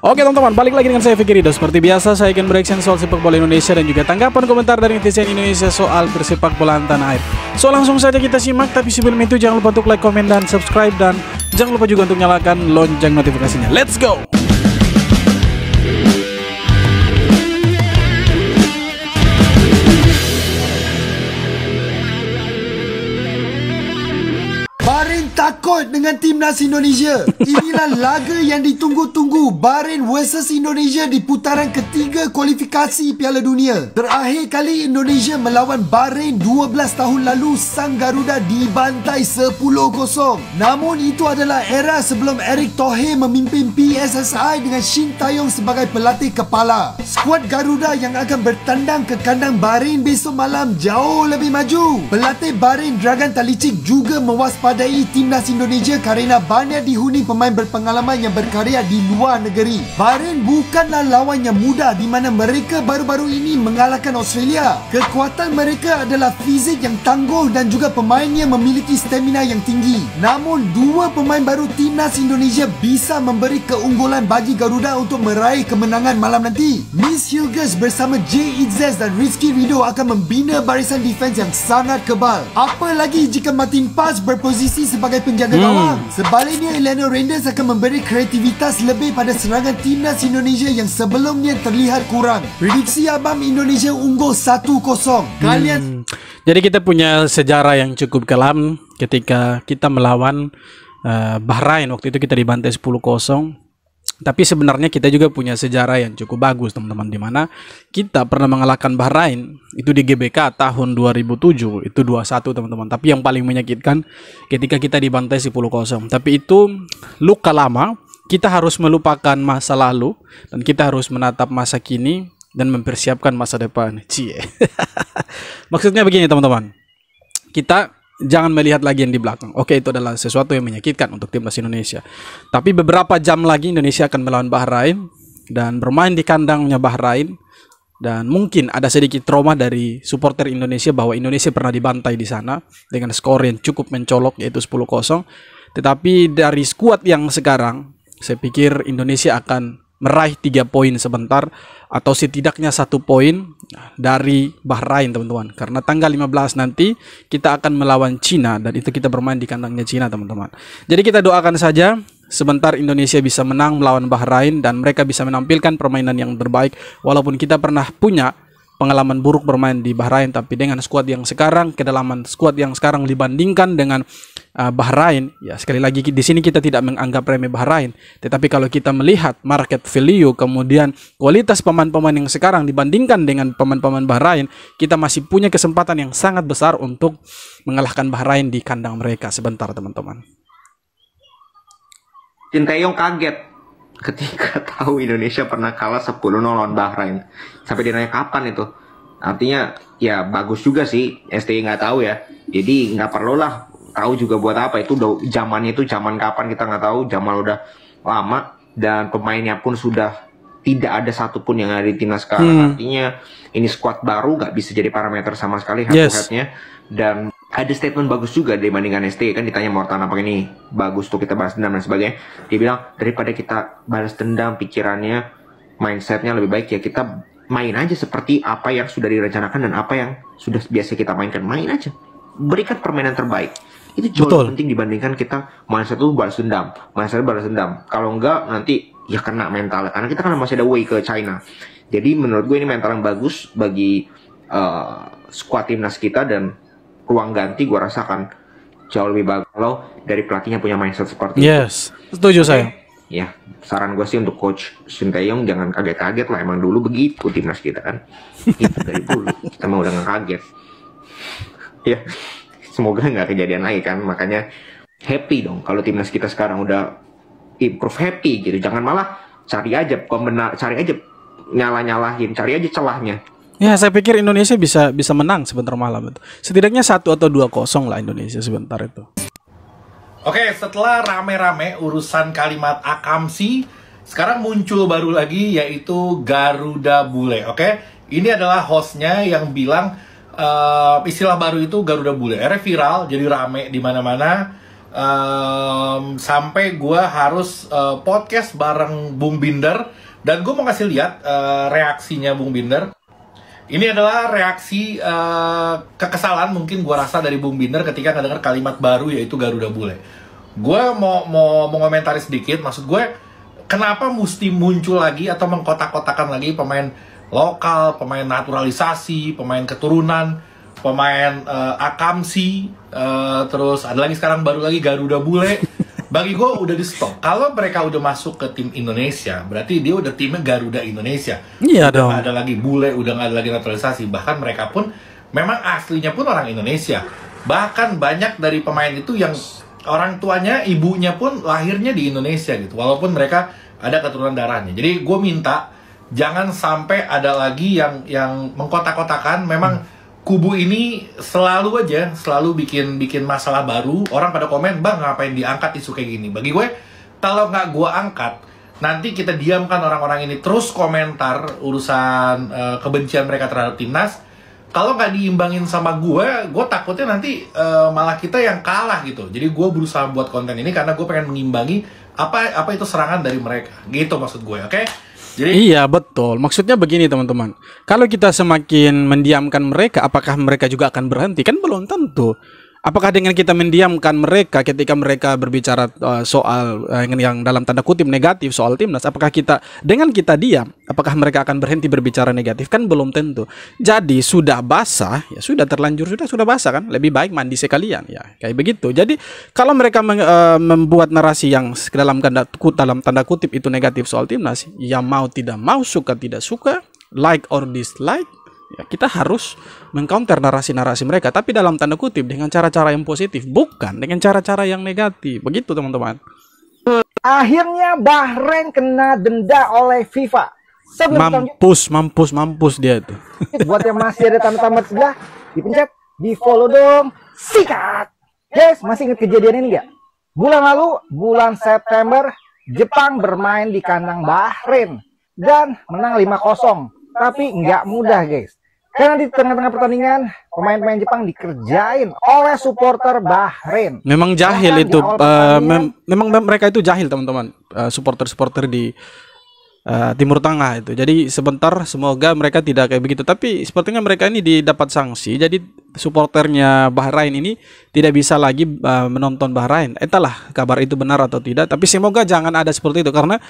Oke teman-teman, balik lagi dengan saya Fikirido. Seperti biasa saya akan bereaction soal sepak bola Indonesia dan juga tanggapan komentar dari netizen Indonesia soal bersepak bola tanah air. So langsung saja kita simak, tapi sebelum itu jangan lupa untuk like, komen, dan subscribe. Dan jangan lupa juga untuk nyalakan lonceng notifikasinya. Let's go! Bahrain takut dengan timnas Indonesia. Inilah laga yang ditunggu-tunggu, Bahrain versus Indonesia di putaran ketiga kualifikasi Piala Dunia. Terakhir kali Indonesia melawan Bahrain 12 tahun lalu, sang Garuda dibantai 10-0. Namun itu adalah era sebelum Erick Thohir memimpin PSSI dengan Shin Tae-yong sebagai pelatih kepala. Skuad Garuda yang akan bertandang ke kandang Bahrain besok malam jauh lebih maju. Pelatih Bahrain Dragan Talicic juga mewaspadai timnas Indonesia kerana banyak dihuni pemain berpengalaman yang berkarya di luar negeri. Bahrain bukanlah lawan yang mudah di mana mereka baru-baru ini mengalahkan Australia. Kekuatan mereka adalah fizik yang tangguh dan juga pemainnya memiliki stamina yang tinggi. Namun dua pemain baru timnas Indonesia bisa memberi keunggulan bagi Garuda untuk meraih kemenangan malam nanti. Miss Hilgers bersama Jay Itzes dan Rizky Ridho akan membina barisan defense yang sangat kebal. Apalagi jika Martin Paz berposisi sebagai penjaga gawang. Sebaliknya, Eleno Reynders akan memberi kreativitas lebih pada serangan timnas Indonesia yang sebelumnya terlihat kurang. Prediksi Abang, Indonesia unggul 1-0. Kalian Jadi kita punya sejarah yang cukup kelam ketika kita melawan Bahrain. Waktu itu kita dibantai 10-0. Tapi sebenarnya kita juga punya sejarah yang cukup bagus teman-teman, di mana kita pernah mengalahkan Bahrain itu di GBK tahun 2007, itu 2-1 teman-teman. Tapi yang paling menyakitkan ketika kita dibantai 10-0. Tapi itu luka lama, kita harus melupakan masa lalu dan kita harus menatap masa kini dan mempersiapkan masa depan. Cie. Maksudnya begini teman-teman, kita jangan melihat lagi yang di belakang. Oke, itu adalah sesuatu yang menyakitkan untuk timnas Indonesia. Tapi beberapa jam lagi Indonesia akan melawan Bahrain dan bermain di kandangnya Bahrain. Dan mungkin ada sedikit trauma dari supporter Indonesia bahwa Indonesia pernah dibantai di sana dengan skor yang cukup mencolok, yaitu 10-0. Tetapi dari skuad yang sekarang, saya pikir Indonesia akan meraih 3 poin sebentar atau setidaknya 1 poin dari Bahrain teman-teman, karena tanggal 15 nanti kita akan melawan Cina dan itu kita bermain di kandangnya Cina teman-teman. Jadi kita doakan saja sebentar Indonesia bisa menang melawan Bahrain dan mereka bisa menampilkan permainan yang terbaik, walaupun kita pernah punya pengalaman buruk bermain di Bahrain. Tapi dengan skuad yang sekarang, kedalaman skuad yang sekarang dibandingkan dengan Bahrain, ya sekali lagi di sini kita tidak menganggap remeh Bahrain, tetapi kalau kita melihat market value kemudian kualitas pemain-pemain yang sekarang dibandingkan dengan pemain-pemain Bahrain, kita masih punya kesempatan yang sangat besar untuk mengalahkan Bahrain di kandang mereka sebentar teman-teman. Shin Tae-yong kaget ketika tahu Indonesia pernah kalah 10-0 lawan Bahrain. Sampai dia nanya kapan itu. Artinya ya bagus juga sih, STY nggak tahu ya. Jadi nggak perlulah tahu juga buat apa. Itu zamannya itu zaman kapan kita nggak tahu. Zaman udah lama dan pemainnya pun sudah tidak ada satupun yang ada di timnas sekarang. Artinya ini skuad baru, nggak bisa jadi parameter sama sekali head-to-headnya. Dan ada statement bagus juga dibandingkan ST, kan ditanya Mortan apa ini bagus tuh kita balas dendam dan sebagainya. Dia bilang daripada kita balas dendam pikirannya, mindsetnya lebih baik ya kita main aja seperti apa yang sudah direncanakan dan apa yang sudah biasa kita mainkan. Main aja, berikan permainan terbaik. Itu jauh lebih penting dibandingkan kita mindset tuh balas dendam, mindset balas dendam. Kalau enggak nanti ya kena mental, karena kita kan masih ada way ke China. Jadi menurut gue ini mental yang bagus bagi skuad timnas kita, dan ruang ganti gue rasakan jauh lebih bagus kalau dari pelatihnya punya mindset seperti itu. Setuju saya. Ya, saran gue sih untuk coach Shin Tae-yong jangan kaget-kaget lah, emang dulu begitu timnas kita kan. Itu dari dulu kita mau udah nggak kaget. Ya, semoga nggak kejadian lagi kan. Makanya happy dong kalau timnas kita sekarang udah improve, happy gitu. Jangan malah cari aja pembenar, cari aja nyalah-nyalahin, cari aja celahnya. Ya, saya pikir Indonesia bisa menang sebentar malam itu. Setidaknya 1 atau 2-0 lah Indonesia sebentar itu. Oke, setelah rame-rame urusan kalimat akamsi, sekarang muncul baru lagi yaitu Garuda Bule. Oke, ini adalah hostnya yang bilang istilah baru itu Garuda Bule. Akhirnya viral, jadi rame di mana-mana. sampai gue harus podcast bareng Bung Binder. Dan gue mau kasih lihat reaksinya Bung Binder. Ini adalah reaksi kekesalan mungkin gue rasa dari Bung Binder ketika ngedenger kalimat baru yaitu Garuda Bule. Gue mau mengomentari sedikit, maksud gue kenapa mesti muncul lagi atau mengkotak-kotakan lagi pemain lokal, pemain naturalisasi, pemain keturunan, pemain Akamsi, terus ada lagi sekarang baru lagi Garuda Bule. Bagi gue udah di stop. Kalau mereka udah masuk ke tim Indonesia, berarti dia udah timnya Garuda Indonesia. Iya udah dong. Gak ada lagi bule, udah gak ada lagi naturalisasi. Bahkan mereka pun memang aslinya pun orang Indonesia. Bahkan banyak dari pemain itu yang orang tuanya, ibunya pun lahirnya di Indonesia gitu. Walaupun mereka ada keturunan darahnya. Jadi gue minta jangan sampai ada lagi yang mengkotak-kotakan. Memang kubu ini selalu bikin masalah baru. Orang pada komen, bang ngapain diangkat isu kayak gini. Bagi gue, kalau nggak gue angkat, nanti kita diamkan orang-orang ini terus komentar urusan kebencian mereka terhadap timnas. Kalau nggak diimbangin sama gue takutnya nanti malah kita yang kalah gitu. Jadi gue berusaha buat konten ini karena gue pengen mengimbangi apa itu serangan dari mereka. Gitu maksud gue, oke? Jadi, iya betul, maksudnya begini teman-teman, kalau kita semakin mendiamkan mereka, apakah mereka juga akan berhenti? Kan belum tentu. Apakah dengan kita mendiamkan mereka ketika mereka berbicara soal yang dalam tanda kutip negatif soal timnas, apakah dengan kita diam, apakah mereka akan berhenti berbicara negatif? Kan belum tentu. Jadi sudah basah, ya sudah terlanjur, sudah basah kan, lebih baik mandi sekalian ya, kayak begitu. Jadi kalau mereka membuat narasi yang dalam tanda kutip itu negatif soal timnas, ya mau tidak mau, suka tidak suka, like or dislike, ya, kita harus mengcounter narasi-narasi mereka, tapi dalam tanda kutip dengan cara-cara yang positif, bukan dengan cara-cara yang negatif. Begitu teman-teman. Akhirnya Bahrain kena denda oleh FIFA. Mampus dia itu. Buat yang masih ada tanda-tanda sebelah, dipencet, di follow dong, sikat. Guys, masih ingat kejadian ini nggak? Bulan lalu, bulan September, Jepang bermain di kandang Bahrain dan menang 5-0. Tapi nggak mudah guys. Karena di tengah-tengah pertandingan, pemain-pemain Jepang dikerjain oleh supporter Bahrain. Memang jahil itu. Memang mereka itu jahil teman-teman. Supporter-supporter di Timur Tengah itu. Jadi sebentar, semoga mereka tidak kayak begitu. Tapi sepertinya mereka ini didapat sanksi. Jadi supporternya Bahrain ini tidak bisa lagi menonton Bahrain. Entahlah kabar itu benar atau tidak. Tapi semoga jangan ada seperti itu. Karena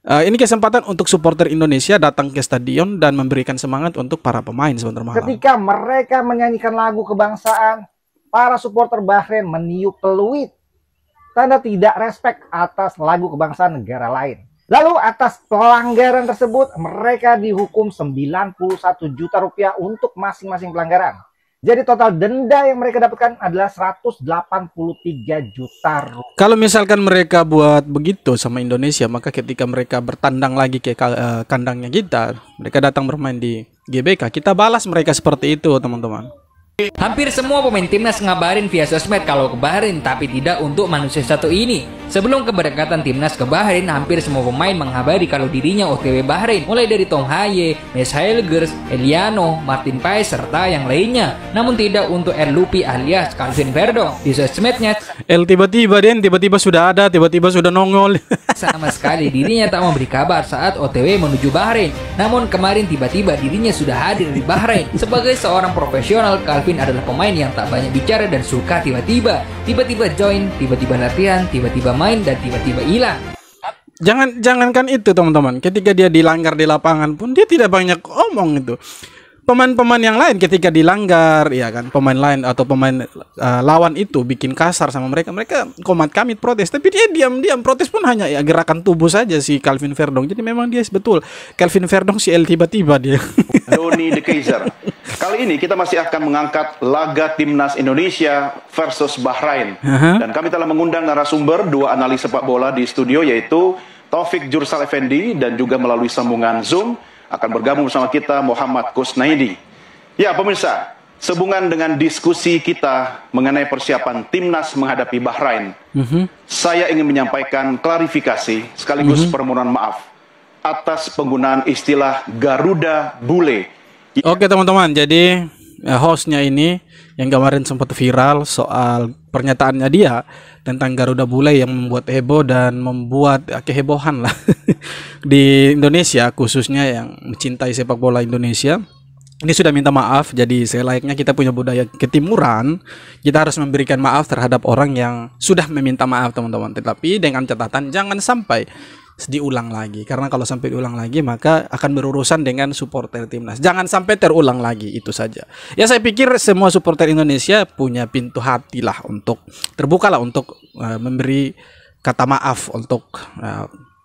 ini kesempatan untuk supporter Indonesia datang ke stadion dan memberikan semangat untuk para pemain sebentar malam. Ketika mereka menyanyikan lagu kebangsaan, para supporter Bahrain meniup peluit. Tanda tidak respek atas lagu kebangsaan negara lain. Lalu atas pelanggaran tersebut, mereka dihukum 91 juta rupiah untuk masing-masing pelanggaran. Jadi total denda yang mereka dapatkan adalah 183 juta rupiah. Kalau misalkan mereka buat begitu sama Indonesia, maka ketika mereka bertandang lagi ke kandangnya kita, mereka datang bermain di GBK, kita balas mereka seperti itu teman-teman. Hampir semua pemain timnas ngabarin via sosmed kalau ke Bahrain, tapi tidak untuk manusia satu ini. Sebelum keberangkatan timnas ke Bahrain, hampir semua pemain mengabari kalau dirinya OTW Bahrain, mulai dari Tom Haye, Mes Helgers, Eliano, Martin Paes, serta yang lainnya. Namun tidak untuk El Lupi alias Calvin Verdong. Di sosmednya, tiba-tiba sudah ada, tiba-tiba sudah nongol. sama sekali dirinya tak memberi kabar saat OTW menuju Bahrain. Namun kemarin tiba-tiba dirinya sudah hadir di Bahrain. Sebagai seorang profesional, Calvin adalah pemain yang tak banyak bicara dan suka tiba-tiba join, tiba-tiba latihan, tiba-tiba main, dan tiba-tiba hilang. Jangankan itu teman-teman, ketika dia dilanggar di lapangan pun dia tidak banyak omong itu. Pemain-pemain yang lain ketika dilanggar, ya kan, pemain lain atau pemain lawan itu bikin kasar sama mereka komat kamit protes, tapi dia diam-diam protes pun hanya ya gerakan tubuh saja si Calvin Verdong. Jadi memang dia betul Calvin Verdong si El tiba-tiba dia. Doni De Keizer. Kali ini kita masih akan mengangkat laga timnas Indonesia versus Bahrain. Dan kami telah mengundang narasumber, dua analis sepak bola di studio, yaitu Taufik Jursal Effendi dan juga melalui sambungan Zoom akan bergabung bersama kita Muhammad Kusnaidi. Ya pemirsa, sehubungan dengan diskusi kita mengenai persiapan timnas menghadapi Bahrain, saya ingin menyampaikan klarifikasi sekaligus permohonan maaf atas penggunaan istilah Garuda Bule. Oke teman-teman, jadi hostnya ini yang kemarin sempat viral soal pernyataannya dia tentang Garuda Bule yang membuat heboh dan membuat kehebohan lah di Indonesia, khususnya yang mencintai sepak bola Indonesia. Ini sudah minta maaf, jadi selayaknya kita punya budaya ketimuran, kita harus memberikan maaf terhadap orang yang sudah meminta maaf, teman-teman. Tetapi dengan catatan jangan sampai diulang lagi, karena kalau sampai diulang lagi maka akan berurusan dengan supporter timnas. Jangan sampai terulang lagi, itu saja. Ya, saya pikir semua supporter Indonesia punya pintu hati lah untuk terbukalah untuk memberi kata maaf untuk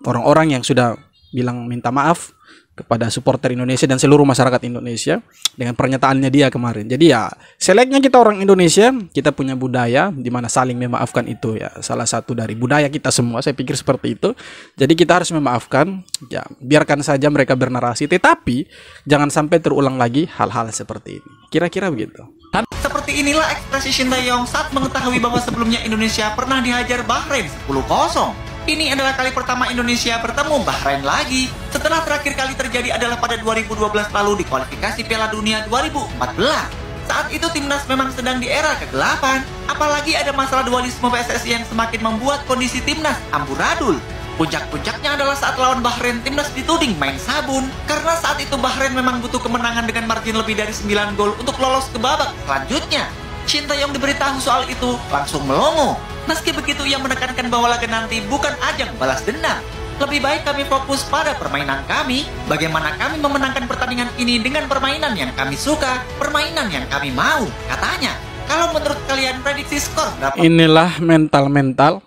orang-orang yang sudah bilang minta maaf kepada supporter Indonesia dan seluruh masyarakat Indonesia dengan pernyataannya dia kemarin. Jadi ya, selayaknya kita orang Indonesia, kita punya budaya di mana saling memaafkan, itu ya salah satu dari budaya kita semua, saya pikir seperti itu. Jadi kita harus memaafkan, ya biarkan saja mereka bernarasi, tetapi jangan sampai terulang lagi hal-hal seperti ini. Kira-kira begitu. Seperti inilah ekspresi Sintayong saat mengetahui bahwa sebelumnya Indonesia pernah dihajar Bahrain 10-0. Ini adalah kali pertama Indonesia bertemu Bahrain lagi setelah terakhir kali terjadi adalah pada 2012 lalu di kualifikasi Piala Dunia 2014. Saat itu timnas memang sedang di era ke-8, apalagi ada masalah dualisme PSSI yang semakin membuat kondisi timnas amburadul. Puncak-puncaknya adalah saat lawan Bahrain, timnas dituding main sabun karena saat itu Bahrain memang butuh kemenangan dengan margin lebih dari 9 gol untuk lolos ke babak selanjutnya. Sintayong diberitahu soal itu langsung melongo. Meski begitu, ia menekankan bahwa laga nanti bukan ajang balas dendam. Lebih baik kami fokus pada permainan kami, bagaimana kami memenangkan pertandingan ini dengan permainan yang kami suka, permainan yang kami mau, katanya. Kalau menurut kalian prediksi skor berapa? Inilah mental-mental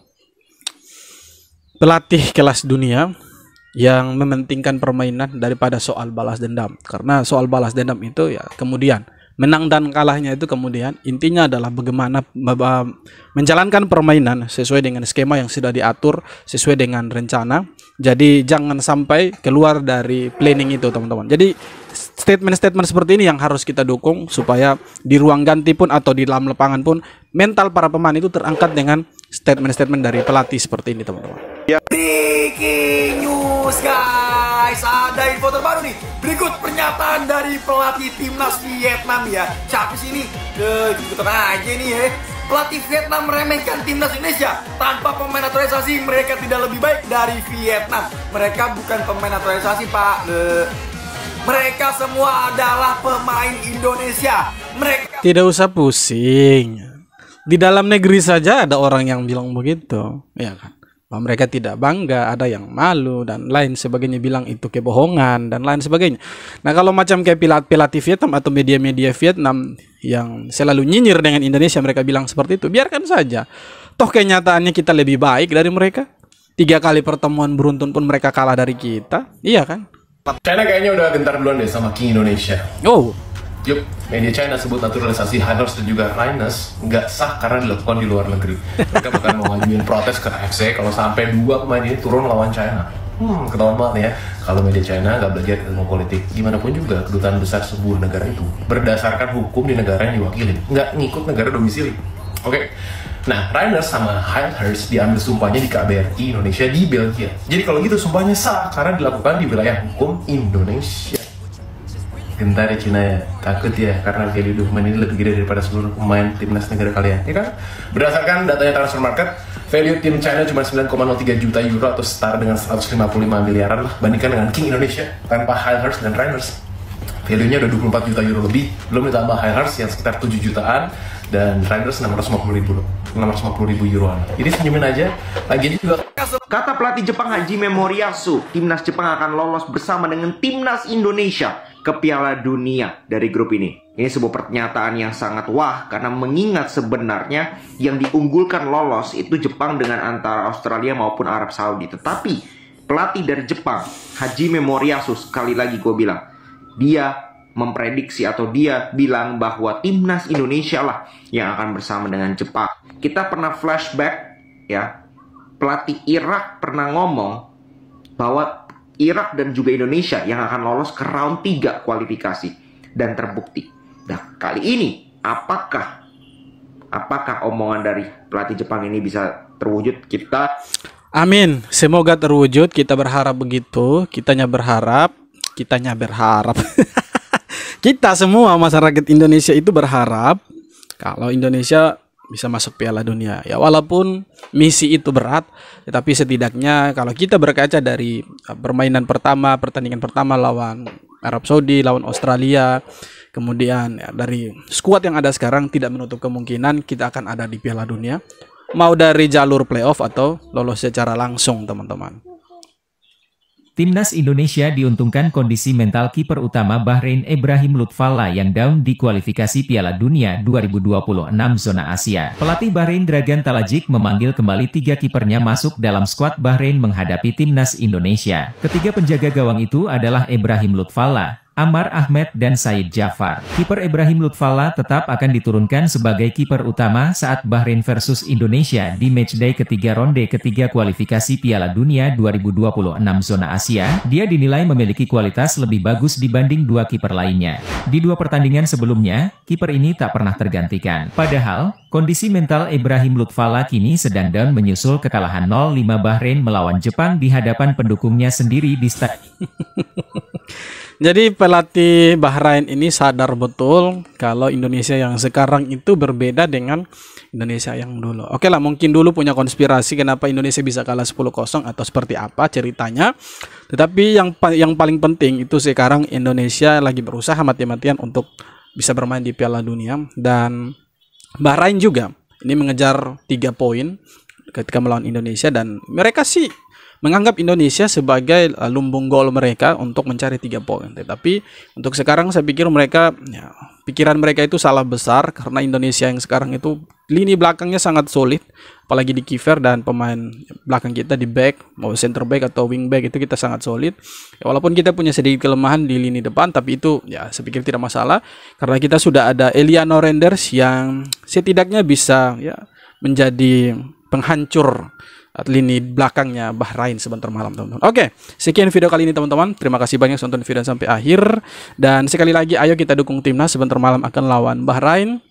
pelatih kelas dunia yang mementingkan permainan daripada soal balas dendam. Karena soal balas dendam itu ya kemudian menang dan kalahnya itu kemudian intinya adalah bagaimana menjalankan permainan sesuai dengan skema yang sudah diatur, sesuai dengan rencana. Jadi jangan sampai keluar dari planning itu, teman-teman. Jadi statement-statement seperti ini yang harus kita dukung supaya di ruang ganti pun atau di dalam lapangan pun mental para pemain itu terangkat dengan statement-statement dari pelatih seperti ini, teman-teman. Breaking news guys, ada info terbaru nih. Berikut pernyataan dari pelatih timnas Vietnam ya. Siapa sih ini? Ikutan aja nih ya. Pelatih Vietnam meremehkan timnas Indonesia. Tanpa pemain naturalisasi mereka tidak lebih baik dari Vietnam. Mereka bukan pemain naturalisasi pak. Mereka semua adalah pemain Indonesia. Mereka tidak usah pusing. Di dalam negeri saja ada orang yang bilang begitu, ya kan? Bahwa mereka tidak bangga, ada yang malu dan lain sebagainya, bilang itu kebohongan dan lain sebagainya. Nah, kalau macam kayak pelatih Vietnam atau media-media Vietnam yang selalu nyinyir dengan Indonesia, mereka bilang seperti itu, biarkan saja. Toh kenyataannya kita lebih baik dari mereka. 3 kali pertemuan beruntun pun mereka kalah dari kita, iya kan? China kayaknya udah gentar duluan deh sama King Indonesia. Oh, yup, media China sebut naturalisasi Haidars dan juga Reinders nggak sah karena dilakukan di luar negeri. Mereka bahkan mau ngajuin protes ke AFC kalau sampai 2 pemain ini turun lawan China. Ketahuan banget ya, kalau media China nggak belajar ilmu politik. Gimana pun juga, kedutaan besar sebuah negara itu berdasarkan hukum di negara yang diwakili, nggak ngikut negara domisili. Oke. Nah, Reinders sama Haidars diambil sumpahnya di KBRI Indonesia di Belgia. Jadi kalau gitu sumpahnya sah karena dilakukan di wilayah hukum Indonesia. Gentar ya Cina ya, takut ya karena value dokumen ini lebih gede daripada seluruh pemain timnas negara kalian, ya kan? Berdasarkan datanya transfer market, value tim China cuma 9,03 juta euro atau setara dengan 155 miliaran lah, bandingkan dengan King Indonesia tanpa Haidars dan Reinders. Value-nya udah 24 juta euro lebih, belum ditambah Haidars yang sekitar 7 jutaan dan Reinders 650 ribu euroan. Jadi senyumin aja. Lagi juga kata pelatih Jepang Hajime Moriyasu, timnas Jepang akan lolos bersama dengan timnas Indonesia ke Piala Dunia dari grup ini. Ini sebuah pernyataan yang sangat wah karena mengingat sebenarnya yang diunggulkan lolos itu Jepang dengan antara Australia maupun Arab Saudi. Tetapi pelatih dari Jepang Hajime Moriyasu, sekali lagi gue bilang, dia memprediksi atau dia bilang bahwa timnas Indonesia lah yang akan bersama dengan Jepang. Kita pernah flashback ya, pelatih Irak pernah ngomong bahwa Irak dan juga Indonesia yang akan lolos ke round 3 kualifikasi dan terbukti. Nah, kali ini apakah omongan dari pelatih Jepang ini bisa terwujud? Amin, semoga terwujud. Kita berharap begitu. Kitanya berharap kita semua masyarakat Indonesia itu berharap kalau Indonesia bisa masuk Piala Dunia. Ya walaupun misi itu berat, tetapi setidaknya kalau kita berkaca dari pertandingan pertama lawan Arab Saudi, lawan Australia, kemudian ya, dari skuad yang ada sekarang tidak menutup kemungkinan kita akan ada di Piala Dunia. Mau dari jalur playoff atau lolos secara langsung, teman-teman. Timnas Indonesia diuntungkan kondisi mental kiper utama Bahrain Ibrahim Lutfalla yang down di kualifikasi Piala Dunia 2026 zona Asia. Pelatih Bahrain Dragan Talajik memanggil kembali 3 kipernya masuk dalam skuad Bahrain menghadapi Timnas Indonesia. Ketiga penjaga gawang itu adalah Ibrahim Lutfalla, Ammar Ahmed dan Said Jafar. Kiper Ibrahim Lutfalla tetap akan diturunkan sebagai kiper utama saat Bahrain versus Indonesia di matchday ketiga ronde ketiga kualifikasi Piala Dunia 2026 zona Asia. Dia dinilai memiliki kualitas lebih bagus dibanding 2 kiper lainnya. Di 2 pertandingan sebelumnya, kiper ini tak pernah tergantikan. Padahal, kondisi mental Ibrahim Lutfalla kini sedang down menyusul kekalahan 0-5 Bahrain melawan Jepang di hadapan pendukungnya sendiri di stadion. Jadi pelatih Bahrain ini sadar betul kalau Indonesia yang sekarang itu berbeda dengan Indonesia yang dulu. Oke lah, mungkin dulu punya konspirasi kenapa Indonesia bisa kalah 10-0 atau seperti apa ceritanya. Tetapi yang paling penting itu sekarang Indonesia lagi berusaha mati-matian untuk bisa bermain di Piala Dunia. Dan Bahrain juga ini mengejar 3 poin ketika melawan Indonesia, dan mereka sih menganggap Indonesia sebagai lumbung gol mereka untuk mencari 3 poin. Tetapi untuk sekarang saya pikir pikiran mereka itu salah besar, karena Indonesia yang sekarang itu lini belakangnya sangat solid, apalagi di kiper dan pemain belakang kita di back, mau center back atau wing back itu kita sangat solid. Ya, walaupun kita punya sedikit kelemahan di lini depan, tapi itu ya saya pikir tidak masalah, karena kita sudah ada Eliano Renders yang setidaknya bisa ya menjadi penghancur lini belakangnya Bahrain sebentar malam, teman-teman. Oke, sekian video kali ini, teman-teman. Terima kasih banyak sudah nonton video sampai akhir. Dan sekali lagi, ayo kita dukung timnas sebentar malam akan lawan Bahrain.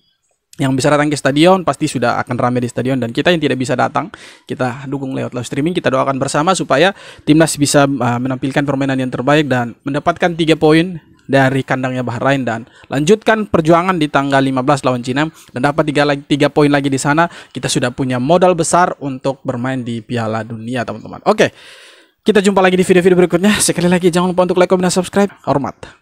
Yang bisa datang ke stadion pasti sudah akan ramai di stadion, dan kita yang tidak bisa datang, kita dukung lewat live streaming. Kita doakan bersama supaya timnas bisa menampilkan permainan yang terbaik dan mendapatkan 3 poin dari kandangnya Bahrain dan lanjutkan perjuangan di tanggal 15 lawan Cina dan dapat 3 poin lagi di sana. Kita sudah punya modal besar untuk bermain di Piala Dunia, teman-teman. Oke, kita jumpa lagi di video-video berikutnya. Sekali lagi jangan lupa untuk like, comment, dan subscribe. Hormat.